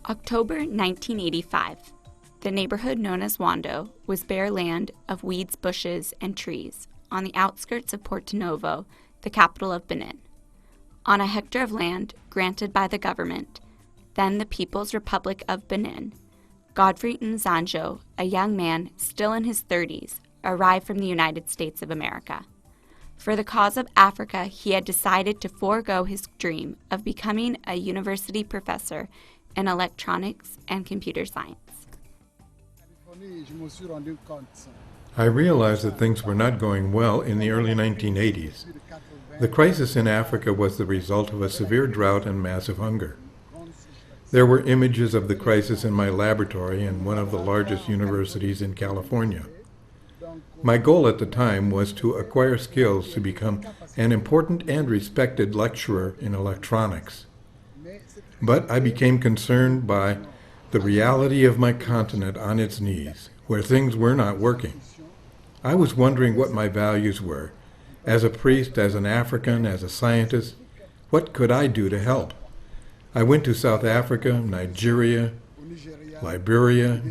October 1985. The neighborhood known as Wando was bare land of weeds, bushes, and trees on the outskirts of Novo, the capital of Benin. On a hectare of land granted by the government, then the People's Republic of Benin, Godfrey Nzanjo, a young man still in his 30s, arrived from the United States of America. For the cause of Africa, he had decided to forego his dream of becoming a university professor in electronics and computer science. I realized that things were not going well in the early 1980s. The crisis in Africa was the result of a severe drought and massive hunger. There were images of the crisis in my laboratory in one of the largest universities in California. My goal at the time was to acquire skills to become an important and respected lecturer in electronics. But I became concerned by the reality of my continent on its knees, where things were not working. I was wondering what my values were. As a priest, as an African, as a scientist, what could I do to help? I went to South Africa, Nigeria, Liberia,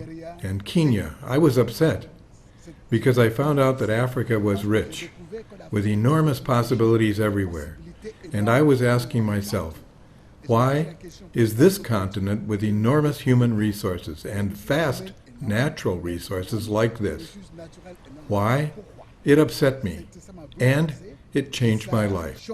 and Kenya. I was upset because I found out that Africa was rich, with enormous possibilities everywhere. And I was asking myself, why is this continent with enormous human resources and vast natural resources like this? Why? It upset me, and it changed my life.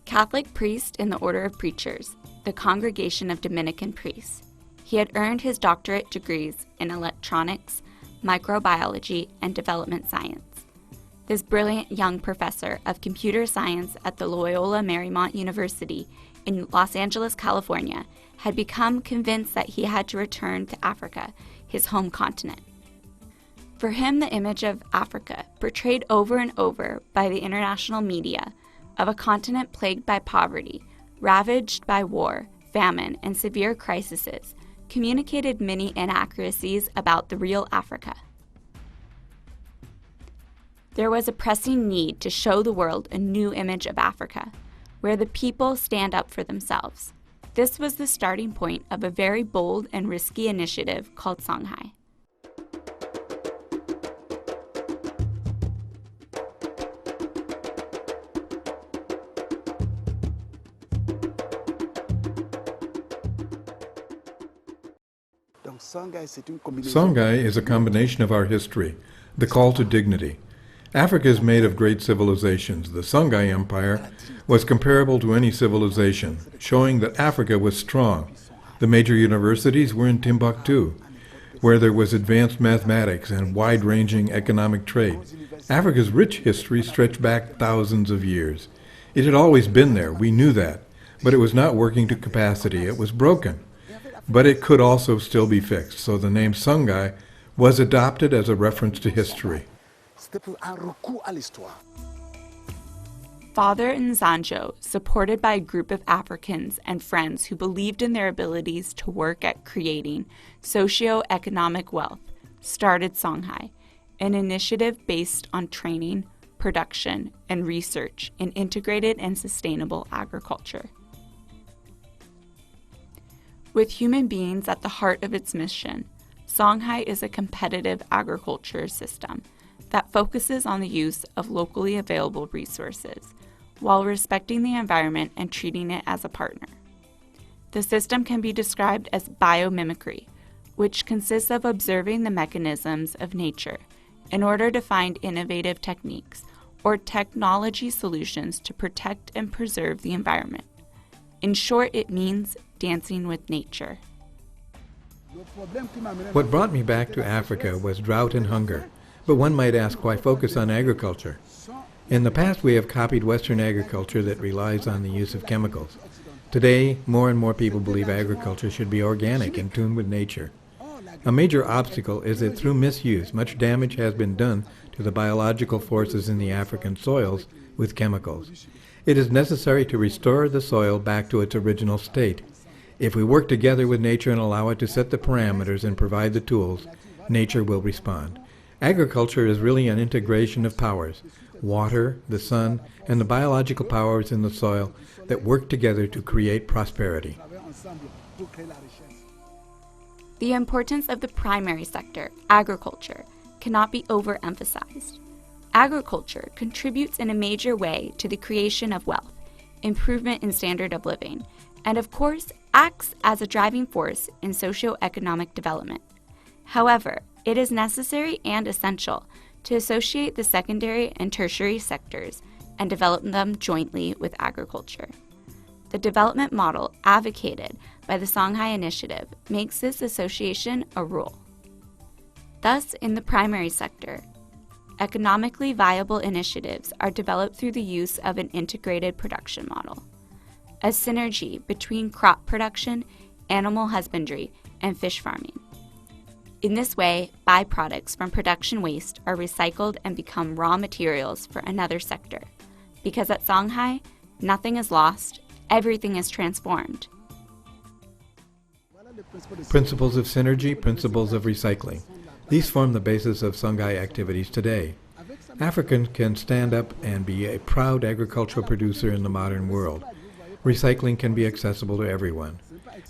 Catholic priest in the Order of Preachers, the Congregation of Dominican Priests. He had earned his doctorate degrees in electronics, microbiology, and development science. This brilliant young professor of computer science at the Loyola Marymount University in Los Angeles, California, had become convinced that he had to return to Africa, his home continent. For him, the image of Africa, portrayed over and over by the international media, of a continent plagued by poverty, ravaged by war, famine, and severe crises, communicated many inaccuracies about the real Africa. There was a pressing need to show the world a new image of Africa, where the people stand up for themselves. This was the starting point of a very bold and risky initiative called SONGHAI. SONGHAI is a combination of our history, the call to dignity. Africa is made of great civilizations. The Songhai Empire was comparable to any civilization, showing that Africa was strong. The major universities were in Timbuktu, where there was advanced mathematics and wide-ranging economic trade. Africa's rich history stretched back thousands of years. It had always been there, we knew that, but it was not working to capacity. It was broken. But it could also still be fixed, so the name SONGHAI was adopted as a reference to history. Father Nzanjo, supported by a group of Africans and friends who believed in their abilities to work at creating socio-economic wealth, started SONGHAI, an initiative based on training, production, and research in integrated and sustainable agriculture. With human beings at the heart of its mission, SONGHAI is a competitive agriculture system that focuses on the use of locally available resources while respecting the environment and treating it as a partner. The system can be described as biomimicry, which consists of observing the mechanisms of nature in order to find innovative techniques or technology solutions to protect and preserve the environment. In short, it means dancing with nature. What brought me back to Africa was drought and hunger. But one might ask, why focus on agriculture? In the past, we have copied Western agriculture that relies on the use of chemicals. Today, more and more people believe agriculture should be organic and tuned with nature. A major obstacle is that through misuse, much damage has been done to the biological forces in the African soils with chemicals. It is necessary to restore the soil back to its original state. If we work together with nature and allow it to set the parameters and provide the tools, nature will respond. Agriculture is really an integration of powers, water, the sun, and the biological powers in the soil that work together to create prosperity. The importance of the primary sector, agriculture, cannot be overemphasized. Agriculture contributes in a major way to the creation of wealth, improvement in standard of living, and of course acts as a driving force in socio-economic development. However, it is necessary and essential to associate the secondary and tertiary sectors and develop them jointly with agriculture. The development model advocated by the Songhai Initiative makes this association a rule. Thus, in the primary sector, economically viable initiatives are developed through the use of an integrated production model, a synergy between crop production, animal husbandry, and fish farming. In this way, byproducts from production waste are recycled and become raw materials for another sector, because at Songhai, nothing is lost, everything is transformed. Principles of synergy, principles of recycling. These form the basis of Songhai activities today. Africa can stand up and be a proud agricultural producer in the modern world. Recycling can be accessible to everyone.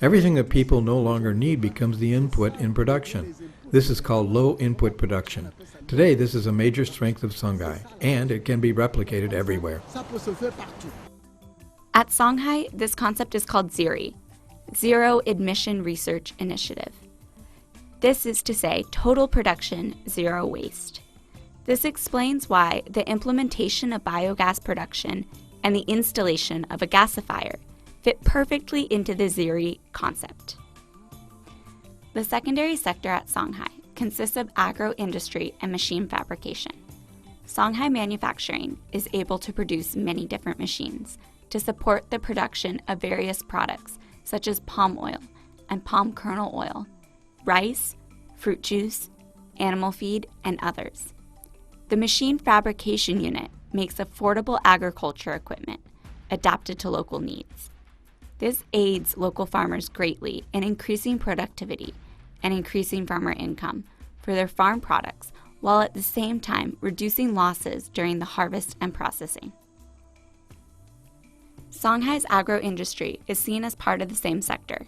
Everything that people no longer need becomes the input in production. This is called low-input production. Today, this is a major strength of Songhai, and it can be replicated everywhere. At Songhai, this concept is called ZERI, Zero Emission Research Initiative. This is to say, total production, zero waste. This explains why the implementation of biogas production and the installation of a gasifier fit perfectly into the ZERI concept. The secondary sector at Songhai consists of agro-industry and machine fabrication. Songhai Manufacturing is able to produce many different machines to support the production of various products such as palm oil and palm kernel oil, rice, fruit juice, animal feed, and others. The machine fabrication unit makes affordable agriculture equipment adapted to local needs. This aids local farmers greatly in increasing productivity and increasing farmer income for their farm products, while at the same time reducing losses during the harvest and processing. Songhai's agro-industry is seen as part of the same sector.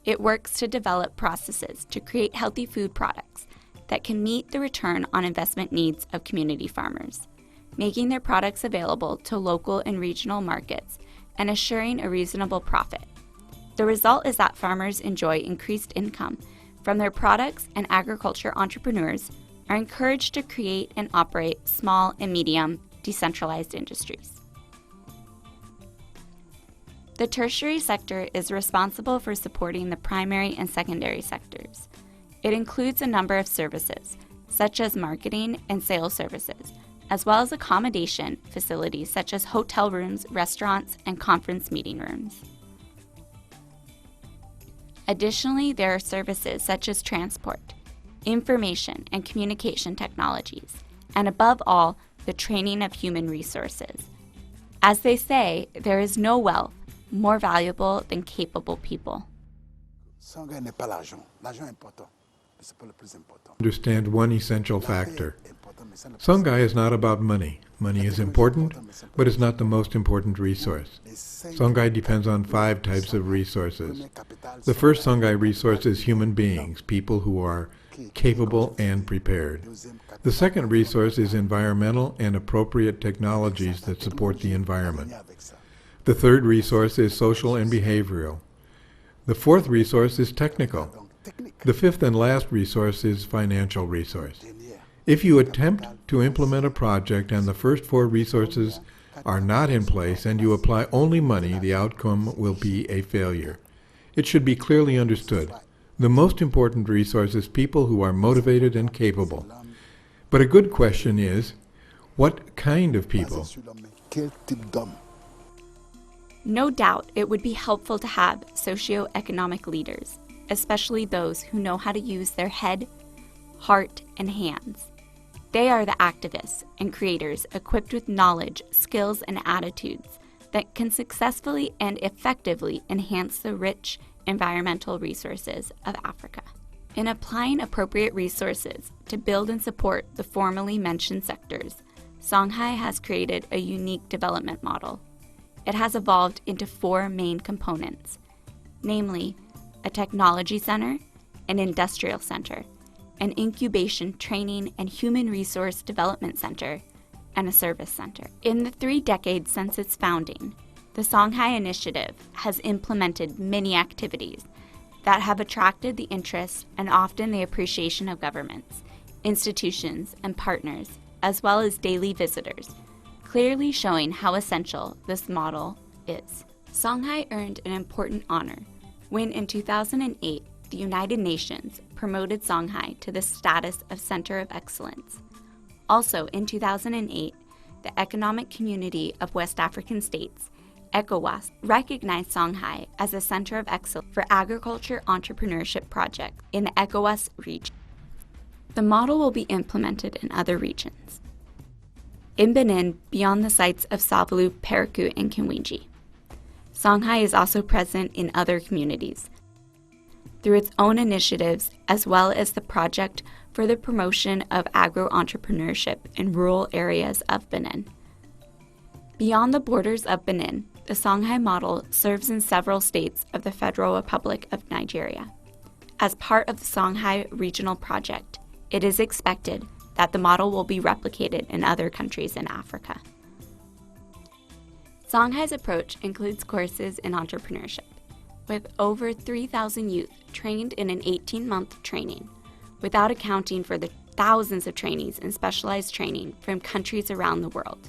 It works to develop processes to create healthy food products that can meet the return on investment needs of community farmers, making their products available to local and regional markets and assuring a reasonable profit. The result is that farmers enjoy increased income from their products, and agriculture entrepreneurs are encouraged to create and operate small and medium decentralized industries. The tertiary sector is responsible for supporting the primary and secondary sectors. It includes a number of services, such as marketing and sales services, as well as accommodation facilities such as hotel rooms, restaurants, and conference meeting rooms. Additionally, there are services such as transport, information and communication technologies, and above all, the training of human resources. As they say, there is no wealth more valuable than capable people. Understand one essential factor. Songhai is not about money. Money is important, but it's not the most important resource. Songhai depends on 5 types of resources. The first Songhai resource is human beings, people who are capable and prepared. The second resource is environmental and appropriate technologies that support the environment. The third resource is social and behavioral. The fourth resource is technical. The fifth and last resource is financial resource. If you attempt to implement a project and the first 4 resources are not in place and you apply only money, the outcome will be a failure. It should be clearly understood. The most important resource is people who are motivated and capable. But a good question is, what kind of people? No doubt it would be helpful to have socio-economic leaders, especially those who know how to use their head, heart, and hands. They are the activists and creators equipped with knowledge, skills, and attitudes that can successfully and effectively enhance the rich environmental resources of Africa. In applying appropriate resources to build and support the formerly mentioned sectors, Songhai has created a unique development model. It has evolved into 4 main components: namely a technology center, an industrial center, an incubation, training, and human resource development center, and a service center. In the 3 decades since its founding, the Songhai Initiative has implemented many activities that have attracted the interest and often the appreciation of governments, institutions, and partners, as well as daily visitors, clearly showing how essential this model is. Songhai earned an important honor when, in 2008, the United Nations promoted Songhai to the status of Center of Excellence. Also, in 2008, the Economic Community of West African States, ECOWAS, recognized Songhai as a Center of Excellence for Agriculture Entrepreneurship Projects in the ECOWAS region. The model will be implemented in other regions. In Benin, beyond the sites of Savalu, Parakou, and Kinwinji. Songhai is also present in other communities through its own initiatives, as well as the project for the promotion of agro-entrepreneurship in rural areas of Benin. Beyond the borders of Benin, the Songhai model serves in several states of the Federal Republic of Nigeria. As part of the Songhai Regional Project, it is expected that the model will be replicated in other countries in Africa. Songhai's approach includes courses in entrepreneurship, with over 3,000 youth trained in an 18-month training, without accounting for the thousands of trainees in specialized training from countries around the world.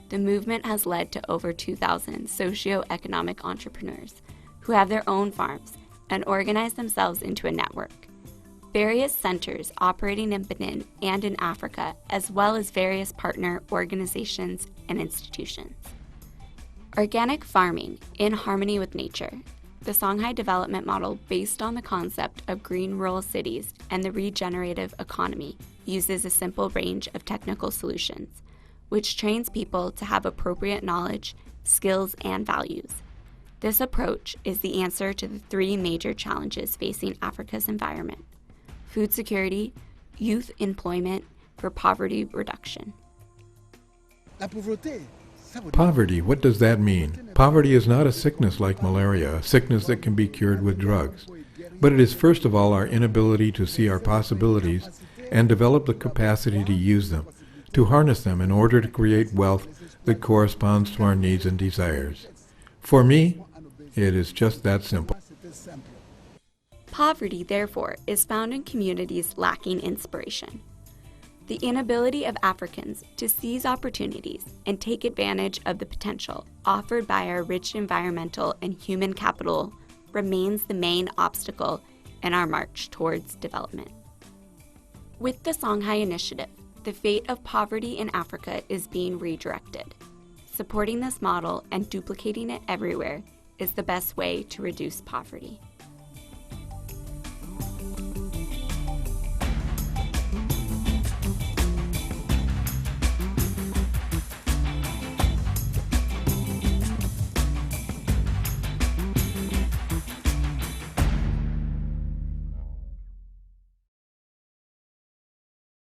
The movement has led to over 2,000 socio-economic entrepreneurs who have their own farms and organize themselves into a network. Various centers operating in Benin and in Africa, as well as various partner organizations and institutions. Organic farming in harmony with nature. The Songhai development model, based on the concept of green rural cities and the regenerative economy, uses a simple range of technical solutions, which trains people to have appropriate knowledge, skills, and values. This approach is the answer to the 3 major challenges facing Africa's environment: food security, youth employment, for poverty reduction. Poverty, what does that mean? Poverty is not a sickness like malaria, a sickness that can be cured with drugs. But it is first of all our inability to see our possibilities and develop the capacity to use them, to harness them in order to create wealth that corresponds to our needs and desires. For me, it is just that simple. Poverty, therefore, is found in communities lacking inspiration. The inability of Africans to seize opportunities and take advantage of the potential offered by our rich environmental and human capital remains the main obstacle in our march towards development. With the Songhai Initiative, the fate of poverty in Africa is being redirected. Supporting this model and duplicating it everywhere is the best way to reduce poverty.